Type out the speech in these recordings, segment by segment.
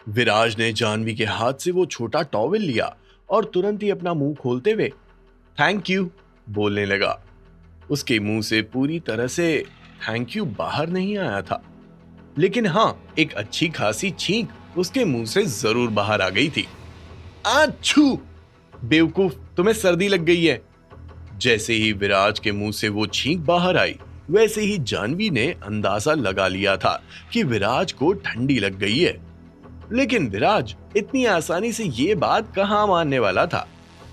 विराज ने जानवी के हाथ से वो छोटा टॉवेल लिया और तुरंत ही अपना मुंह खोलते हुए थैंक यू बोलने लगा। उसके मुंह से पूरी तरह से थैंक यू बाहर नहीं आया था, लेकिन हाँ, एक अच्छी खासी छींक उसके मुंह से जरूर बाहर आ गई थी। आछू! बेवकूफ, तुम्हें सर्दी लग गई है। जैसे ही विराज के मुंह से वो छींक बाहर आई, वैसे ही जानवी ने अंदाजा लगा लिया था कि विराज को ठंडी लग गई है। लेकिन विराज इतनी आसानी से ये बात कहाँ मानने वाला था।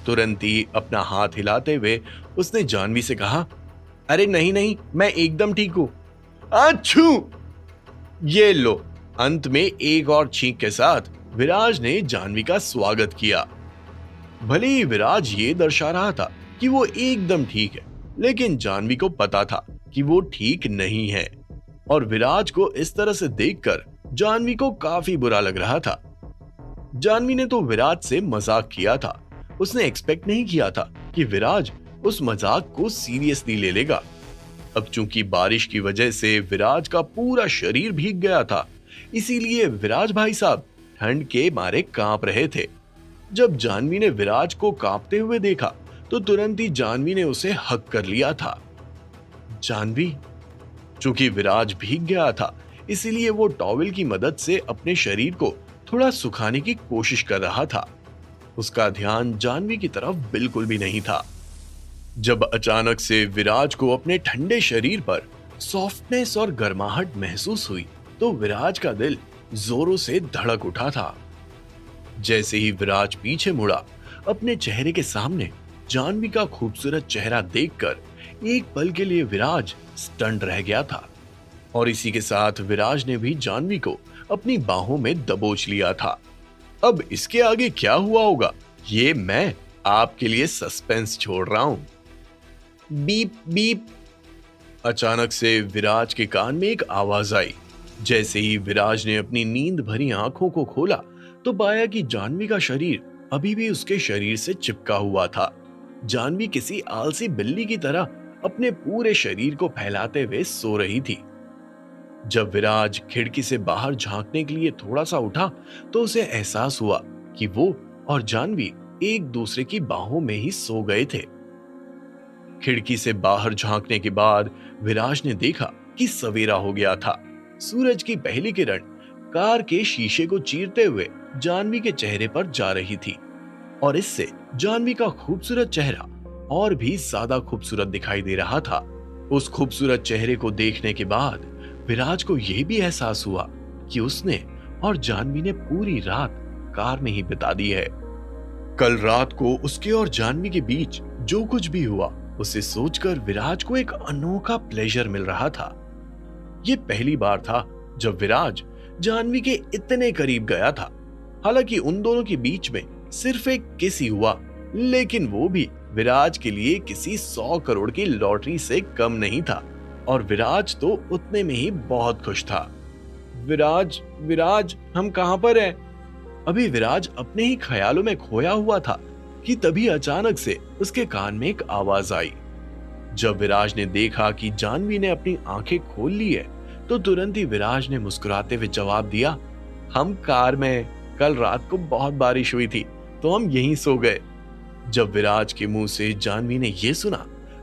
तुरंत ही अपना हाथ हिलाते हुए उसने जानवी से कहा, अरे नहीं नहीं, मैं एकदम ठीक हूं। अच्छू! ये लो। अंत में एक और छींक के साथ विराज ने जानवी का स्वागत किया। भले ही विराज ये दर्शा रहा था कि वो एकदम ठीक है, लेकिन जानवी को पता था कि वो ठीक नहीं है। और विराज को इस तरह से देखकर जानवी को काफी बुरा लग रहा था। जानवी ने तो विराज से मजाक किया था। उसने एक्सपेक्ट नहीं किया था कि विराज उस मजाक को सीरियसली ले लेगा। अब चूंकि बारिश की वजह से विराज का पूरा शरीर भीग गया था, इसीलिए विराज भाई साहब ठंड के मारे कांप रहे थे। जब जानवी ने विराज को कांपते हुए देखा, तो तुरंत ही जानवी ने उसे हक कर लिया था। जानवी! चूंकि विराज भीग गया था, इसीलिए वो टॉवेल की मदद से अपने शरीर को थोड़ा सुखाने की कोशिश कर रहा था। उसका ध्यान जानवी की तरफ बिल्कुल भी नहीं था। जब अचानक से विराज को अपने ठंडे शरीर पर सॉफ्टनेस और गर्माहट महसूस हुई, तो विराज का दिल जोरों से धड़क उठा था। जैसे ही विराज पीछे मुड़ा, अपने चेहरे के सामने जानवी का खूबसूरत चेहरा देखकर एक पल के लिए विराज स्टंट रह गया था। और इसी के साथ विराज ने भी जानवी को अपनी बाहों में दबोच लिया था। अब इसके आगे क्या हुआ होगा, ये मैं आपके लिए सस्पेंस छोड़ रहा हूं। Beep beep! अचानक से विराज के कान में एक आवाज आई। जैसे ही विराज ने अपनी नींद भरी आंखों को खोला, तो पाया कि जानवी का शरीर अभी भी उसके शरीर से चिपका हुआ था। जानवी किसी आलसी बिल्ली की तरह अपने पूरे शरीर को फैलाते हुए सो रही थी। जब विराज खिड़की से बाहर झांकने के लिए थोड़ा सा उठा, तो उसे एहसास हुआ कि वो और जानवी एक दूसरे की बाहों में ही सो गए थे। खिड़की से बाहर झांकने के बाद विराज ने देखा कि सवेरा हो गया था। सूरज की पहली किरण कार के शीशे को चीरते हुए जानवी के चेहरे पर जा रही थी, और इससे जानवी का खूबसूरत चेहरा और भी ज्यादा खूबसूरत दिखाई दे रहा था। उस खूबसूरत चेहरे को देखने के बाद विराज को यह भी एहसास हुआ कि उसने और जानवी ने पूरी रात कार में ही बिता दी है। कल रात को उसके और जानवी के बीच जो कुछ भी हुआ, उसे सोचकर विराज को एक अनोखा प्लेजर मिल रहा था। यह पहली बार था जब विराज जानवी के इतने करीब गया था। हालांकि उन दोनों के बीच में सिर्फ एक किस ही हुआ, लेकिन वो भी विराज के लिए किसी 100 करोड़ की लॉटरी से कम नहीं था, और विराज तो उतने में ही बहुत खुश था। विराज, विराज, हम कहां पर हैं? अभी विराज अपने ही ख्यालों में खोया हुआ था कि तभी अचानक से उसके कान में एक आवाज आई। जब विराज ने देखा कि जानवी ने अपनी आंखें खोल ली है, तो तुरंत ही विराज ने मुस्कुराते हुए जवाब दिया, हम कार में, कल रात को बहुत बारिश हुई थी तो हम यहीं सो गए। जब विराज के मुंह से जानवी ने यह सुना,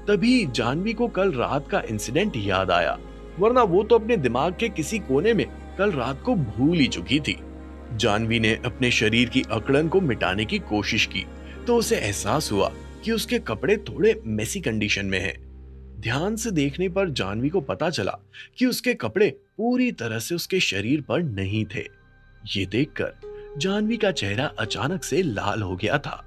तभी जानवी को कल रात का इंसिडेंट याद आया, वरना वो तो अपने दिमाग के किसी कोने में कल रात को भूल ही चुकी थी। जानवी ने अपने शरीर की अकड़न को मिटाने की कोशिश की, तो उसे एहसास हुआ कि उसके कपड़े थोड़े मेसी कंडीशन में हैं। ध्यान से देखने पर जानवी को पता चला कि उसके कपड़े पूरी तरह से उसके शरीर पर नहीं थे। ये देखकर जानवी का चेहरा अचानक से लाल हो गया था।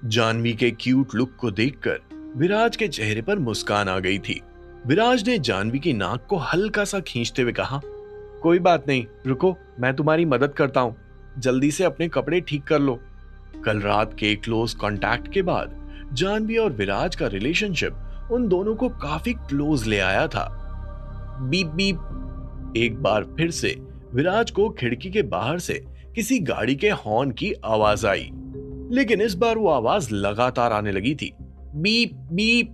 जानवी के क्यूट लुक को देखकर विराज के चेहरे पर मुस्कान आ गई थी। विराज ने जानवी की नाक को हल्का सा खींचते हुए कहा, कोई बात नहीं, रुको, मैं तुम्हारी मदद करता हूँ, जल्दी से अपने कपड़े ठीक कर लो। कल रात के क्लोज कांटेक्ट के बाद जानवी और विराज का रिलेशनशिप उन दोनों को काफी क्लोज ले आया था। Beep beep! एक बार फिर से विराज को खिड़की के बाहर से किसी गाड़ी के हॉर्न की आवाज आई, लेकिन इस बार वो आवाज लगातार आने लगी थी। Beep beep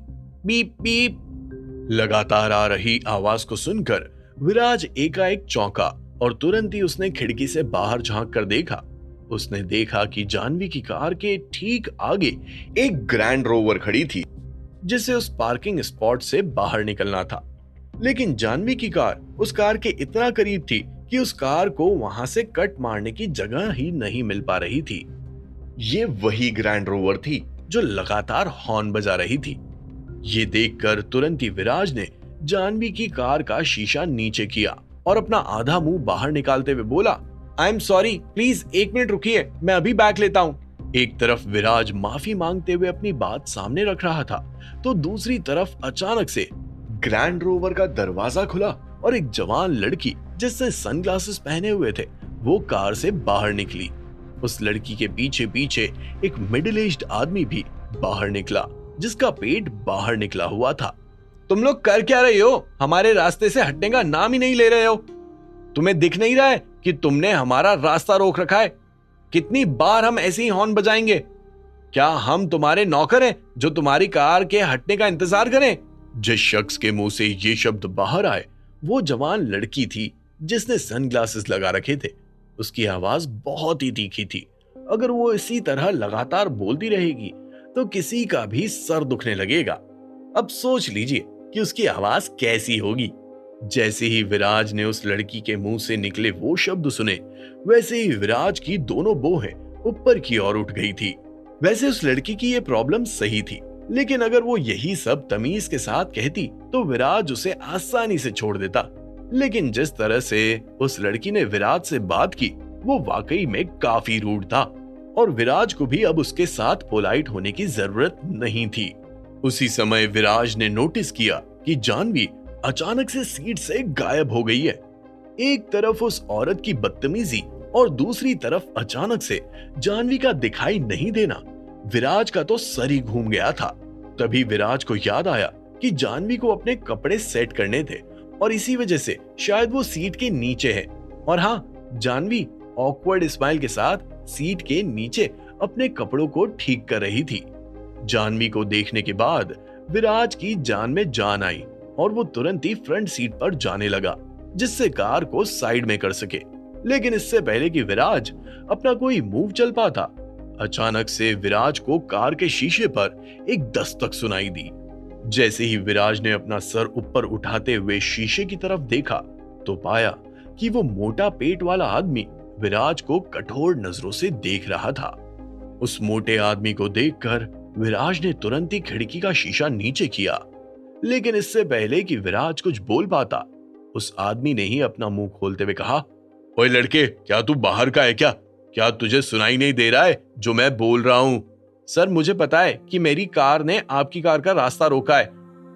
beep beep! लगातार आ रही आवाज को सुनकर विराज एकाएक चौंका और तुरंत ही उसने खिड़की से बाहर झांक कर देखा। उसने देखा कि जानवी की कार के ठीक आगे एक ग्रैंड रोवर खड़ी थी, जिसे उस पार्किंग स्पॉट से बाहर निकलना था। लेकिन जानवी की कार उस कार के इतना करीब थी कि उस कार को वहां से कट मारने की जगह ही नहीं मिल पा रही थी। ये वही ग्रैंड रोवर थी जो लगातार हॉर्न बजा रही थी। ये देखकर तुरंत ही विराज ने जानवी की कार का शीशा नीचे किया और अपना आधा मुंह बाहर निकालते हुए बोला, I am sorry, please 1 minute रुकिए, मैं अभी बैग लेता हूँ। एक तरफ विराज माफी मांगते हुए अपनी बात सामने रख रहा था, तो दूसरी तरफ अचानक से ग्रैंड रोवर का दरवाजा खुला और एक जवान लड़की जिसने सनग्लासेस पहने हुए थे वो कार से बाहर निकली। उस लड़की के पीछे पीछे एक मिडिल एज्ड आदमी भी बाहर निकला, जिसका पेट बाहर निकला हुआ था। तुम लोग कर क्या रहे हो? हमारे रास्ते से हटने का नाम ही नहीं ले रहे हो। तुम्हें दिख नहीं रहा है कि तुमने हमारा रास्ता रोक रखा है? कितनी बार हम ऐसे ही हॉर्न बजाएंगे? क्या हम तुम्हारे नौकर हैं जो तुम्हारी कार के हटने का इंतजार करें? जिस शख्स के मुंह से ये शब्द बाहर आए वो जवान लड़की थी जिसने सनग्लासेस लगा रखे थे। उसकी आवाज बहुत ही तीखी थी। अगर वो इसी तरह लगातार बोलती रहेगी तो किसी का भी सर दुखने लगेगा। अब सोच लीजिए कि उसकी आवाज कैसी होगी। जैसे ही विराज ने उस लड़की के मुंह से निकले वो शब्द सुने, वैसे ही विराज की दोनों बोहें ऊपर की ओर उठ गई थी। वैसे उस लड़की की ये प्रॉब्लम सही थी, लेकिन अगर वो यही सब तमीज के साथ कहती तो विराज उसे आसानी से छोड़ देता। लेकिन जिस तरह से उस लड़की ने विराज से बात की वो वाकई में काफी रूड था और विराज को भी अब उसके साथ पोलाइट होने की जरूरत नहीं थी। उसी समय विराज ने नोटिस किया कि जानवी अचानक से सीट से गायब हो गई है। एक तरफ उस औरत की बदतमीजी और दूसरी तरफ अचानक से जानवी का दिखाई नहीं देना, विराज का तो सर ही घूम गया था। तभी विराज को याद आया कि जानवी को अपने कपड़े सेट करने थे और इसी वजह से शायद वो सीट के नीचे है। और हाँ, जानवी ऑकवर्ड स्माइल के साथ सीट के नीचे अपने कपड़ों को ठीक कर रही थी। जानवी को देखने के बाद विराज की जान में जान आई और वो तुरंत ही फ्रंट सीट पर जाने लगा, जिससे कार को साइड में कर सके। लेकिन इससे पहले कि विराज अपना कोई मूव चल पाता, अचानक से विराज को कार के शीशे पर एक दस्तक सुनाई दी। जैसे ही विराज ने अपना सर ऊपर उठाते हुए शीशे की तरफ देखा तो पाया कि वो मोटा पेट वाला आदमी विराज को कठोर नजरों से देख रहा था। उस मोटे आदमी को देखकर विराज ने तुरंत ही खिड़की का शीशा नीचे किया, लेकिन इससे पहले कि विराज कुछ बोल पाता, उस आदमी ने ही अपना मुंह खोलते हुए कहा, ओए लड़के, क्या तू बाहर का है क्या? क्या तुझे सुनाई नहीं दे रहा है जो मैं बोल रहा हूं? सर, मुझे पता है कि मेरी कार ने आपकी कार का रास्ता रोका है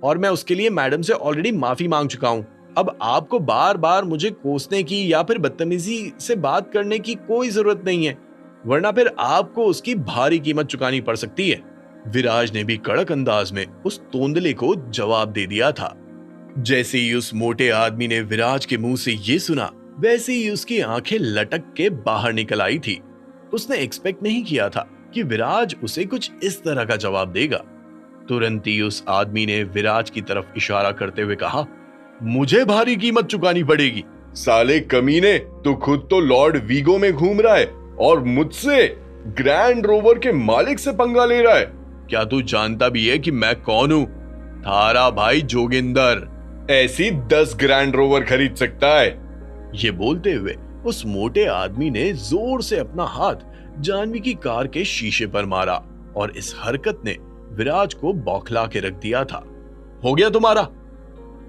और मैं उसके लिए मैडम से ऑलरेडी माफी मांग चुका हूं। अब आपको बार बार मुझे कोसने की या फिर बदतमीजी से बात करने की कोई जरूरत नहीं है, वरना फिर आपको उसकी भारी कीमत चुकानी पड़ सकती है। विराज ने भी कड़क अंदाज में उस तोंदले को जवाब दे दिया था। जैसे ही उस मोटे आदमी ने विराज के मुंह से ये सुना, वैसे ही उसकी आंखें लटक के बाहर निकल आई थी। उसने एक्सपेक्ट नहीं किया था कि विराज उसे कुछ इस तरह का जवाब देगा। तुरंत ही उस आदमी ने विराज की तरफ इशारा करते हुए कहा, मुझे भारी कीमत चुकानी पड़ेगी। साले कमीने, तू खुद तो लॉर्ड वीगो में घूम रहा है और मुझसे ग्रैंड रोवर के मालिक से पंगा ले रहा है। क्या तू जानता भी है कि मैं कौन हूं? थारा भाई जोगिंदर ऐसी 10 ग्रैंड रोवर खरीद सकता है। ये बोलते हुए उस मोटे आदमी ने जोर से अपना हाथ जानवी की कार के शीशे पर मारा और इस हरकत ने विराज को बौखला के रख दिया था। हो गया तुम्हारा?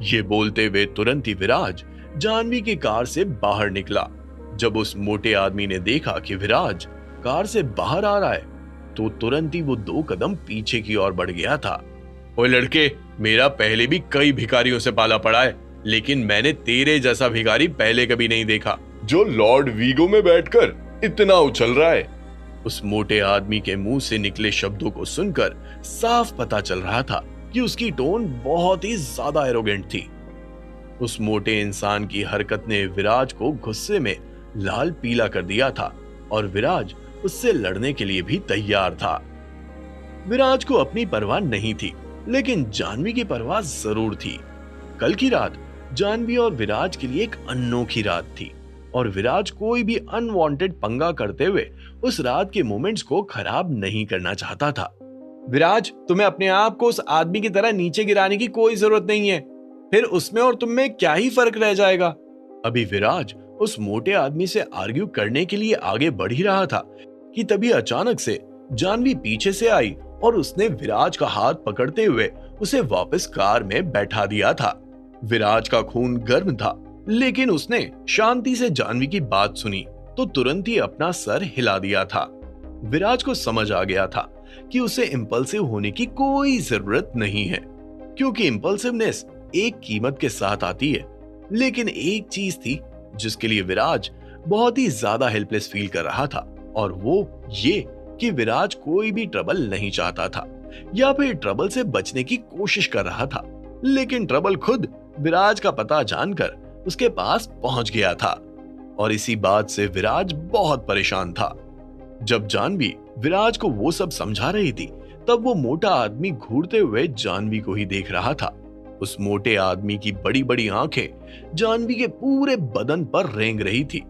ये बोलते हुए तुरंत ही विराज जानवी की कार से बाहर निकला। जब उस मोटे आदमी ने देखा कि विराज कार से बाहर आ रहा है तो तुरंत ही वो 2 कदम पीछे की ओर बढ़ गया था। ओए लड़के, मेरा पहले भी कई भिखारियों से पाला पड़ा है, लेकिन मैंने तेरे जैसा भिखारी पहले कभी नहीं देखा जो लॉर्ड वीगो में बैठकर इतना उछल रहा है। उस मोटे आदमी के मुंह से निकले शब्दों को सुनकर साफ पता चल रहा था कि उसकी टोन बहुत ही ज्यादा एरोगेंट थी। उस मोटे इंसान की हरकत ने विराज को गुस्से में लाल पीला कर दिया था और विराज उससे लड़ने के लिए भी तैयार था। विराज को अपनी परवाह नहीं थी, लेकिन जानवी की परवाह जरूर थी। कल की रात जानवी और विराज के लिए एक अनोखी रात थी और विराज कोई भी अनवांटेड पंगा करते हुए उस रात के मोमेंट्स को खराब नहीं करना चाहता था। विराज, तुम्हें अपने आप को उस आदमी की तरह नीचे गिराने की कोई जरूरत नहीं है, फिर उसमें और तुम में क्या ही फर्क रह जाएगा। अभी विराज उस मोटे आदमी से आर्ग्यू करने के लिए आगे बढ़ ही रहा था कि तभी अचानक से जानवी पीछे से आई और उसने विराज का हाथ पकड़ते हुए उसे वापस कार में बैठा दिया था। विराज का खून गर्म था, लेकिन उसने शांति से जानवी की बात सुनी तो तुरंत ही अपना सर हिला दिया था। विराज को समझ आ गया था कि उसे इंपल्सिव होने की कोई जरूरत नहीं है, क्योंकि इंपल्सिवनेस एक कीमत के साथ आती है। लेकिन एक चीज थी जिसके लिए विराज बहुत ही ज्यादा हेल्पलेस फील कर रहा था, और वो ये कि विराज कोई भी ट्रबल नहीं चाहता था या फिर ट्रबल से बचने की कोशिश कर रहा था, लेकिन ट्रबल खुद विराज का पता जानकर उसके पास पहुंच गया था। और इसी बात से विराज बहुत परेशान था। जब जानवी विराज को वो सब समझा रही थी, तब वो मोटा आदमी घूरते हुए जानवी को ही देख रहा था। उस मोटे आदमी की बड़ी बड़ी आंखें जानवी के पूरे बदन पर रेंग रही थी।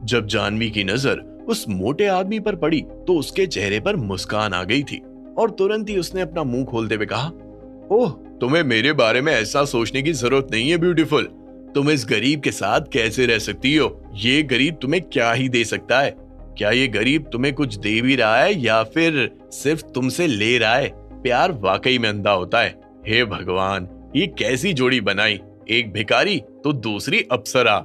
जब जानवी की नजर उस मोटे आदमी पर पड़ी तो उसके चेहरे पर मुस्कान आ गई थी और तुरंत ही उसने अपना मुंह खोलते हुए कहा, ओह, तुम्हें मेरे बारे में ऐसा सोचने की जरूरत नहीं है ब्यूटीफुल। तुम इस गरीब के साथ कैसे रह सकती हो? ये गरीब तुम्हें क्या ही दे सकता है? क्या ये गरीब तुम्हें कुछ दे भी रहा है या फिर सिर्फ तुमसे ले रहा है? प्यार वाकई में अंधा होता है। हे भगवान, ये कैसी जोड़ी बनाई, एक भिखारी तो दूसरी अप्सरा।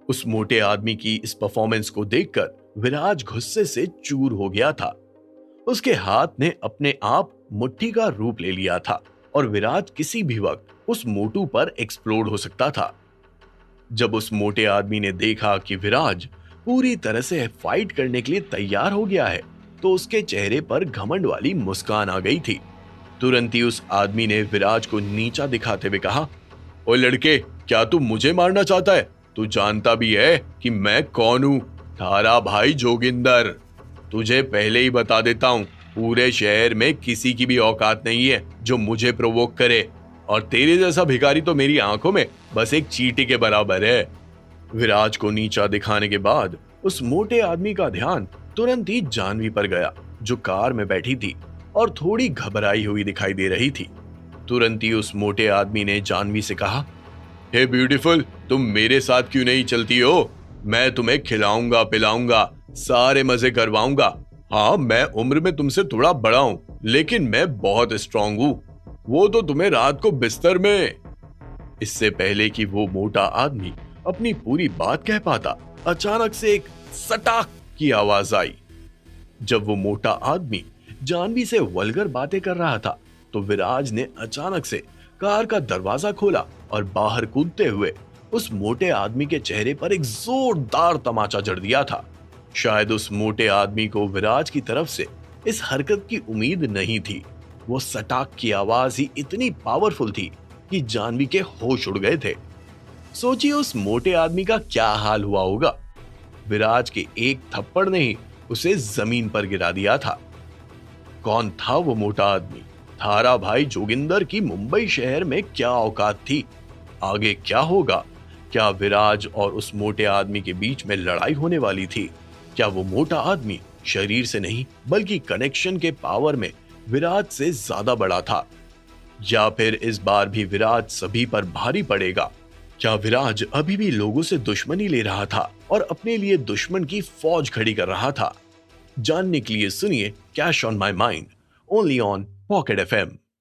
उस मोटे आदमी की इस परफॉर्मेंस को देखकर विराज गुस्से से चूर हो गया था। उसके हाथ ने अपने आप मुट्ठी का रूप ले लिया था और विराज किसी भी वक्त उस मोटू पर एक्सप्लोड हो सकता था। जब उस मोटे आदमी ने देखा कि विराज पूरी तरह से फाइट करने के लिए तैयार हो गया है, तो उसके चेहरे पर घमंड वाली मुस्कान आ गई थी। तुरंत ही उस आदमी ने विराज को नीचा दिखाते हुए कहा, ओ लड़के, क्या तू मुझे मारना चाहता है? तू जानता भी है कि मैं कौन हूं? थारा भाई जोगिंदर। तुझे पहले ही बता देता हूं, पूरे शहर में किसी की भी औकात नहीं है जो मुझे प्रोवोक करे, और तेरे जैसा भिखारी तो मेरी आंखों में बस एक चींटी के बराबर है। विराज को नीचा दिखाने के बाद उस मोटे आदमी का ध्यान तुरंत ही जानवी पर गया, जो कार में बैठी थी और थोड़ी घबराई हुई दिखाई दे रही थी। तुरंत ही उस मोटे आदमी ने जानवी से कहा, हे ब्यूटीफुल, तुम मेरे साथ क्यों नहीं चलती हो? मैं तुम्हें खिलाऊंगा पिलाऊंगा, सारे मजे करवाऊंगा। हाँ, मैं उम्र में तुमसे थोड़ा बड़ा हूं, लेकिन मैं बहुत स्ट्रांग हूं। वो तो तुम्हें रात को बिस्तर में। इससे पहले कि वो मोटा आदमी अपनी पूरी बात कह पाता, अचानक से एक सटाक की आवाज आई। जब वो मोटा आदमी जानवी से वल्गर बातें कर रहा था, तो विराज ने अचानक से कार का दरवाजा खोला और बाहर कूदते हुए उस मोटे आदमी के चेहरे पर एक जोरदार तमाचा जड़ दिया था। शायद उस मोटे आदमी को विराज की तरफ से इस हरकत की उम्मीद नहीं थी। वो सटाक की आवाज ही इतनी पावरफुल थी कि जानवी के होश उड़ गए थे। सोचिए उस मोटे आदमी का क्या हाल हुआ होगा। विराज के एक थप्पड़ ने ही उसे जमीन पर गिरा दिया था। कौन था वो मोटा आदमी? थारा भाई जोगिंदर की मुंबई शहर में क्या औकात थी? आगे क्या होगा? क्या विराज और उस मोटे आदमी के बीच में लड़ाई होने वाली थी? क्या वो मोटा आदमी शरीर से नहीं बल्कि कनेक्शन के पावर में विराज से ज्यादा बड़ा था? या फिर इस बार भी विराज सभी पर भारी पड़ेगा? क्या विराज अभी भी लोगों से दुश्मनी ले रहा था और अपने लिए दुश्मन की फौज खड़ी कर रहा था? जानने के लिए सुनिए cash on my mind, only on pocket FM।